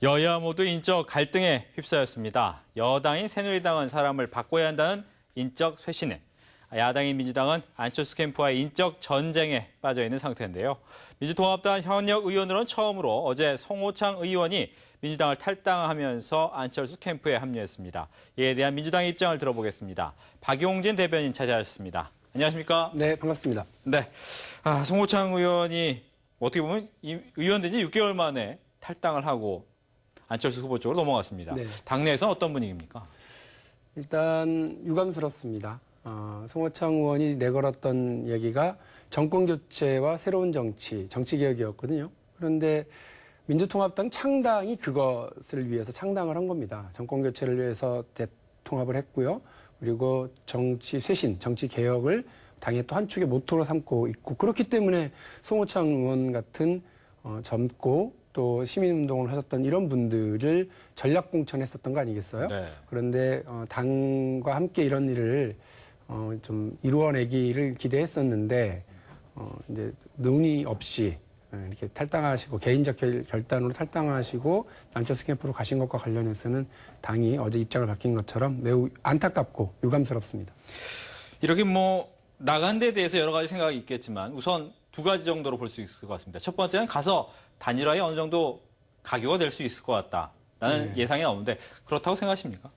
여야 모두 인적 갈등에 휩싸였습니다. 여당인 새누리당은 사람을 바꿔야 한다는 인적 쇄신에, 야당인 민주당은 안철수 캠프와의 인적 전쟁에 빠져 있는 상태인데요. 민주통합당 현역 의원으로는 처음으로 어제 송호창 의원이 민주당을 탈당하면서 안철수 캠프에 합류했습니다. 이에 대한 민주당의 입장을 들어보겠습니다. 박용진 대변인 찾아왔습니다. 안녕하십니까? 네, 반갑습니다. 네, 송호창 의원이 어떻게 보면 의원 된 지 6개월 만에 탈당을 하고 안철수 후보 쪽으로 넘어갔습니다. 네. 당내에서 어떤 분위기입니까? 일단 유감스럽습니다. 송호창 의원이 내걸었던 얘기가 정권교체와 새로운 정치개혁이었거든요. 그런데 민주통합당 창당이 그것을 위해서 창당을 한 겁니다. 정권교체를 위해서 대통합을 했고요. 그리고 정치 쇄신, 정치 개혁을 당의 또 한 축의 모토로 삼고 있고, 그렇기 때문에 송호창 의원 같은 젊고 또 시민운동을 하셨던 이런 분들을 전략공천했었던 거 아니겠어요? 네. 그런데 당과 함께 이런 일을 좀 이루어내기를 기대했었는데 이제 논의 없이 이렇게 탈당하시고 개인적 결단으로 탈당하시고 안철수 캠프로 가신 것과 관련해서는 당이 어제 입장을 밝힌 것처럼 매우 안타깝고 유감스럽습니다. 이렇게 나간 데 대해서 여러 가지 생각이 있겠지만 우선 두 가지 정도로 볼 수 있을 것 같습니다. 첫 번째는 가서 단일화에 어느 정도 가교가 될 수 있을 것 같다라는 예상이 나오는데 그렇다고 생각하십니까?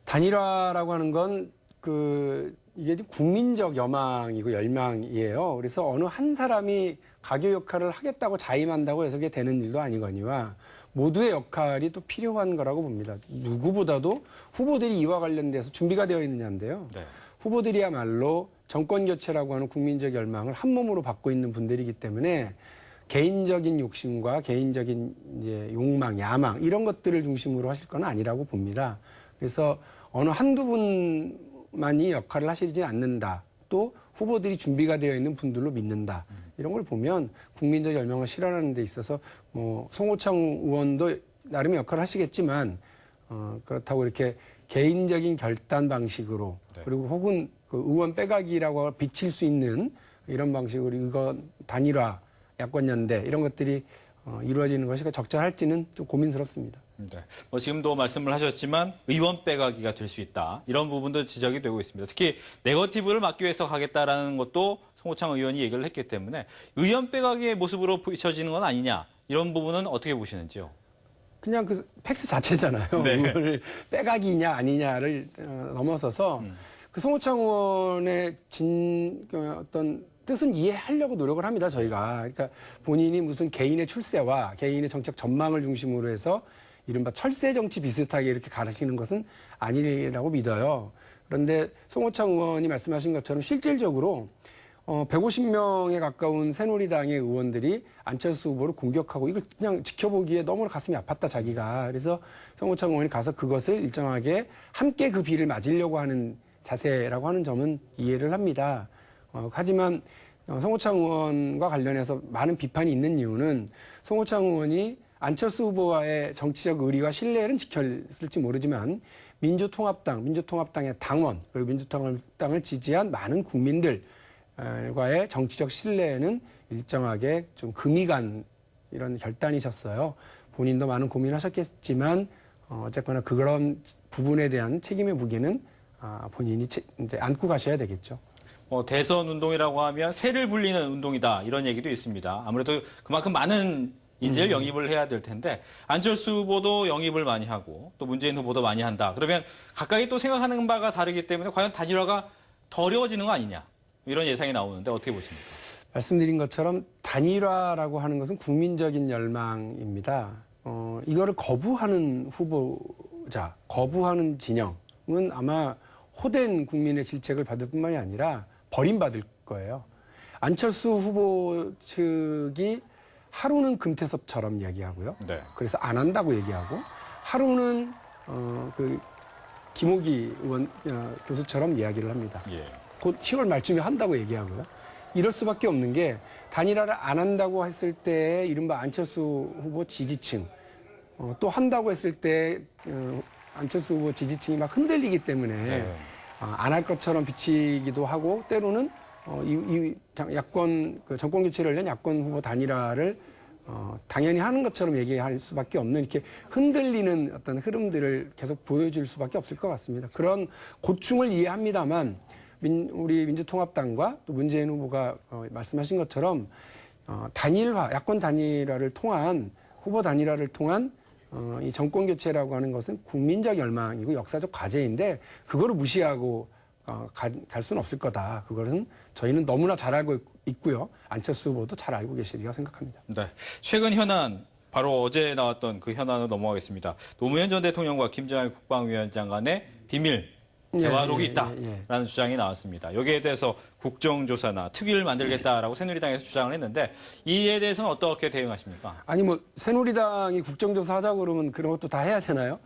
단일화라고 하는 건 이게 국민적 여망이고 열망이에요. 그래서 어느 한 사람이 가교 역할을 하겠다고 자임한다고 해서 그게 되는 일도 아니거니와 모두의 역할이 또 필요한 거라고 봅니다. 누구보다도 후보들이 이와 관련돼서 준비가 되어 있느냐인데요. 네. 후보들이야말로 정권교체라고 하는 국민적 열망을 한 몸으로 받고 있는 분들이기 때문에 개인적인 욕심과 개인적인 이제 욕망, 야망 이런 것들을 중심으로 하실 건 아니라고 봅니다. 그래서 어느 한두 분만이 역할을 하시지 않는다. 또 후보들이 준비가 되어 있는 분들로 믿는다. 이런 걸 보면 국민적 열망을 실현하는 데 있어서 송호창 의원도 나름의 역할을 하시겠지만 그렇다고 이렇게 개인적인 결단 방식으로 그리고 혹은 의원 빼가기라고 비칠 수 있는 이런 방식으로 이건 단일화, 야권연대 이런 것들이 이루어지는 것이 적절할지는 좀 고민스럽습니다. 네. 지금도 말씀을 하셨지만 의원 빼가기가 될 수 있다. 이런 부분도 지적이 되고 있습니다. 특히 네거티브를 막기 위해서 가겠다라는 것도 송호창 의원이 얘기를 했기 때문에 의원 빼가기의 모습으로 비춰지는 건 아니냐. 이런 부분은 어떻게 보시는지요? 그냥 팩트 자체잖아요. 네. 의원을 빼가기냐 아니냐를 넘어서서 송호창 의원의 어떤 뜻은 이해하려고 노력을 합니다, 저희가. 그러니까 본인이 무슨 개인의 출세와 개인의 정책 전망을 중심으로 해서 이른바 철새 정치 비슷하게 이렇게 가르치는 것은 아니라고 믿어요. 그런데 송호창 의원이 말씀하신 것처럼 실질적으로 150명에 가까운 새누리당의 의원들이 안철수 후보를 공격하고 이걸 그냥 지켜보기에 너무 가슴이 아팠다, 자기가. 그래서 송호창 의원이 가서 그것을 일정하게 함께 그 비를 맞으려고 하는 자세라고 하는 점은 이해를 합니다. 하지만 송호창 의원과 관련해서 많은 비판이 있는 이유는 송호창 의원이 안철수 후보와의 정치적 의리와 신뢰는 지켰을지 모르지만 민주통합당의 당원 그리고 민주통합당을 지지한 많은 국민들과의 정치적 신뢰는 일정하게 좀 금이 간 이런 결단이셨어요. 본인도 많은 고민하셨겠지만 어쨌거나 그런 부분에 대한 책임의 무게는 본인이 이제 안고 가셔야 되겠죠. 대선 운동이라고 하면 새를 불리는 운동이다 이런 얘기도 있습니다. 아무래도 그만큼 많은 인재를 영입을 해야 될 텐데 안철수 후보도 영입을 많이 하고 또 문재인 후보도 많이 한다. 그러면 각각이 또 생각하는 바가 다르기 때문에 과연 단일화가 더 어려워지는 거 아니냐 이런 예상이 나오는데 어떻게 보십니까? 말씀드린 것처럼 단일화라고 하는 것은 국민적인 열망입니다. 이거를 거부하는 후보자, 거부하는 진영은 아마 호된 국민의 질책을 받을 뿐만이 아니라 버림받을 거예요. 안철수 후보 측이 하루는 금태섭처럼 얘기하고요. 네. 그래서 안 한다고 얘기하고 하루는 김호기 의원 교수처럼 이야기를 합니다. 예. 곧 10월 말쯤에 한다고 얘기하고요. 이럴 수밖에 없는 게 단일화를 안 한다고 했을 때 이른바 안철수 후보 지지층 또 한다고 했을 때 안철수 후보 지지층이 막 흔들리기 때문에 네. 안 할 것처럼 비치기도 하고 때로는 야권 정권 교체를 위한 야권 후보 단일화를 당연히 하는 것처럼 얘기할 수밖에 없는 이렇게 흔들리는 어떤 흐름들을 계속 보여줄 수밖에 없을 것 같습니다. 그런 고충을 이해합니다만 우리 민주통합당과 또 문재인 후보가 말씀하신 것처럼 단일화, 야권 단일화를 통한 후보 단일화를 통한 이 정권 교체라고 하는 것은 국민적 열망이고 역사적 과제인데 그거를 무시하고 갈 수는 없을 거다. 그거는 저희는 너무나 잘 알고 있고요. 안철수 후보도 잘 알고 계시리라고 생각합니다. 네. 최근 현안, 바로 어제 나왔던 그 현안으로 넘어가겠습니다. 노무현 전 대통령과 김정일 국방위원장 간의 비밀 대화록이 있다라는 주장이 나왔습니다. 여기에 대해서 국정조사나 특위를 만들겠다라고 새누리당에서 주장을 했는데 이에 대해서는 어떻게 대응하십니까? 아니 뭐 새누리당이 국정조사 하자고 그러면 그런 것도 다 해야 되나요?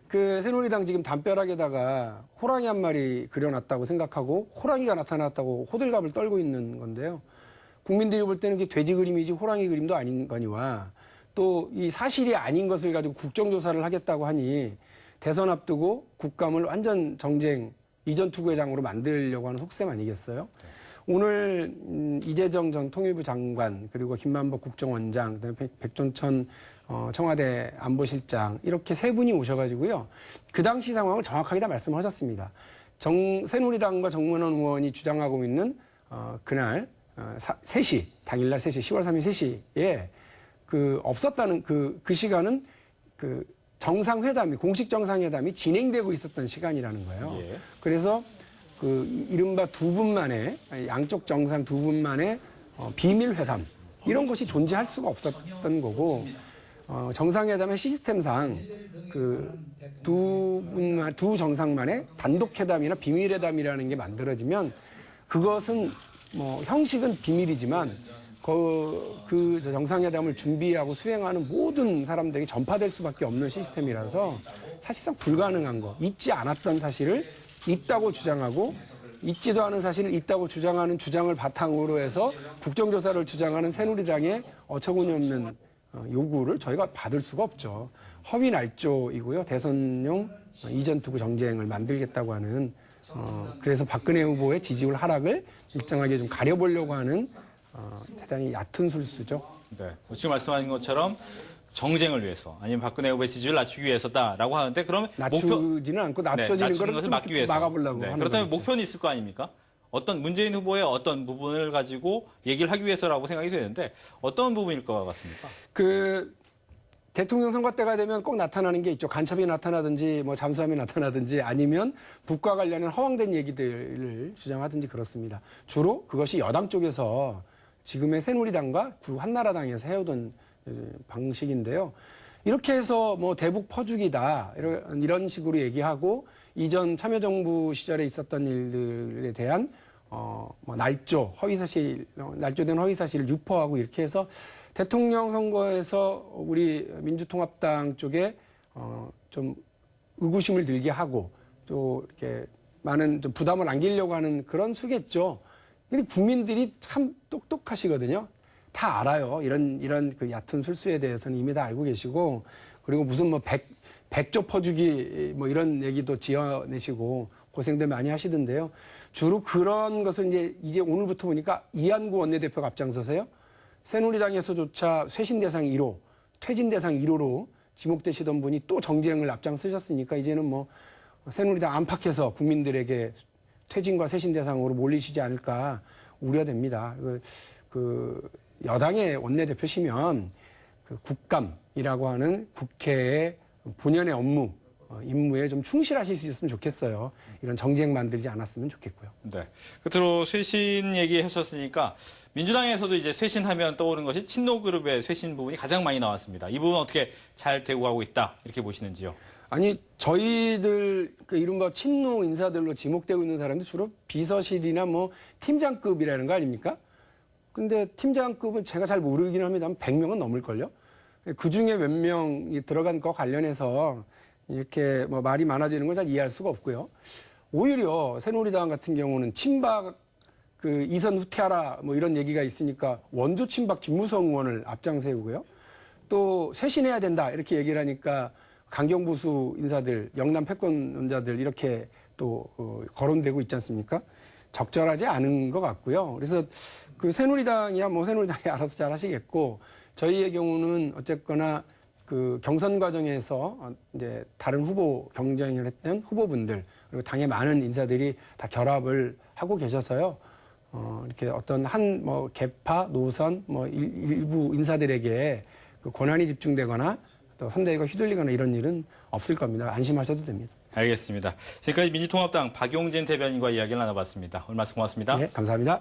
그 새누리당 지금 담벼락에다가 호랑이 한 마리 그려놨다고 생각하고 호랑이가 나타났다고 호들갑을 떨고 있는 건데요. 국민들이 볼 때는 이게 돼지 그림이지 호랑이 그림도 아닌 거니와 또 이 사실이 아닌 것을 가지고 국정조사를 하겠다고 하니 대선 앞두고 국감을 완전 정쟁 이전 투구회장으로 만들려고 하는 속셈 아니겠어요? 오늘 이재정 전 통일부 장관 그리고 김만복 국정원장 그다음에 백종천 청와대 안보실장 이렇게 세 분이 오셔가지고요. 그 당시 상황을 정확하게 다 말씀하셨습니다. 새누리당과 정문원 의원이 주장하고 있는 그날 3시 당일날 3시 10월 3일 3시에 그 없었다는 그 시간은 그 정상회담이 공식 정상회담이 진행되고 있었던 시간이라는 거예요. 예. 그래서 그 이른바 두 분만의 양쪽 정상 두 분만의 비밀 회담 이런 것이 존재할 수가 없었던 거고 정상회담의 시스템상 그 두 정상만의 단독 회담이나 비밀 회담이라는 게 만들어지면 그것은 뭐 형식은 비밀이지만 그 정상회담을 준비하고 수행하는 모든 사람들에게 전파될 수밖에 없는 시스템이라서 사실상 불가능한 거. 있지 않았던 사실을 있다고 주장하고 있지도 않은 사실을 있다고 주장하는 주장을 바탕으로 해서 국정조사를 주장하는 새누리당의 어처구니 없는 요구를 저희가 받을 수가 없죠. 허위 날조이고요. 대선용 이전 투구 정쟁을 만들겠다고 하는 그래서 박근혜 후보의 지지율 하락을 일정하게 좀 가려보려고 하는 대단히 얕은 술수죠. 네, 지금 말씀하신 것처럼 정쟁을 위해서 아니면 박근혜 후보의 지지율을 낮추기 위해서다라고 하는데 그러면 낮추지는 않고 낮춰지는 거를 좀 막기 위해서 막아보려고 하는 그렇다면 거겠죠. 목표는 있을 거 아닙니까? 어떤 문재인 후보의 어떤 부분을 가지고 얘기를 하기 위해서라고 생각이 되는데 어떤 부분일 것 같습니까? 그 대통령 선거 때가 되면 꼭 나타나는 게 있죠. 간첩이 나타나든지 뭐 잠수함이 나타나든지 아니면 북과 관련한 허황된 얘기들을 주장하든지 그렇습니다. 주로 그것이 여당 쪽에서 지금의 새누리당과 한나라당에서 해오던 방식인데요. 이렇게 해서 뭐 대북 퍼주기다 이런 식으로 얘기하고 이전 참여정부 시절에 있었던 일들에 대한 뭐 날조된 허위사실을 유포하고 이렇게 해서 대통령 선거에서 우리 민주통합당 쪽에 좀 의구심을 들게 하고 또 이렇게 많은 좀 부담을 안기려고 하는 그런 수겠죠. 근데 국민들이 참 똑똑하시거든요. 다 알아요. 이런 그 얕은 술수에 대해서는 이미 다 알고 계시고 그리고 무슨 뭐 백조 퍼주기 뭐 이런 얘기도 지어내시고 고생들 많이 하시던데요. 주로 그런 것을 이제 오늘부터 보니까 이한구 원내대표가 앞장서세요. 새누리당에서조차 쇄신 대상 1호, 퇴진 대상 1호로 지목되시던 분이 또 정쟁을 앞장서셨으니까 이제는 뭐 새누리당 안팎에서 국민들에게 퇴진과 쇄신 대상으로 몰리시지 않을까 우려됩니다. 그 여당의 원내대표시면 그 국감이라고 하는 국회의 본연의 임무에 좀 충실하실 수 있으면 좋겠어요. 이런 정쟁 만들지 않았으면 좋겠고요. 네. 끝으로 쇄신 얘기하셨으니까 민주당에서도 이제 쇄신하면 떠오르는 것이 친노그룹의 쇄신 부분이 가장 많이 나왔습니다. 이 부분 어떻게 잘 되고 가고 있다 이렇게 보시는지요? 아니 저희들 그 이른바 친노 인사들로 지목되고 있는 사람들 주로 비서실이나 뭐 팀장급이라는 거 아닙니까? 근데 팀장급은 제가 잘 모르긴 합니다만 100명은 넘을걸요? 그 중에 몇 명이 들어간 거 관련해서 이렇게 뭐 말이 많아지는 걸 잘 이해할 수가 없고요. 오히려 새누리당 같은 경우는 친박 그 이선 후퇴하라 뭐 이런 얘기가 있으니까 원조 친박 김무성 의원을 앞장세우고요. 또 쇄신해야 된다 이렇게 얘기를 하니까 강경보수 인사들, 영남 패권론자들 이렇게 또 거론되고 있지 않습니까? 적절하지 않은 것 같고요. 그래서 그 새누리당이야 뭐 새누리당이 알아서 잘 하시겠고 저희의 경우는 어쨌거나 그 경선 과정에서 이제 다른 후보 경쟁을 했던 후보분들 그리고 당의 많은 인사들이 다 결합을 하고 계셔서요. 이렇게 어떤 한 뭐 계파, 노선, 뭐 일부 인사들에게 그 권한이 집중되거나 또 선대위가 휘둘리거나 이런 일은 없을 겁니다. 안심하셔도 됩니다. 알겠습니다. 지금까지 민주통합당 박용진 대변인과 이야기를 나눠봤습니다. 오늘 말씀 고맙습니다. 네, 감사합니다.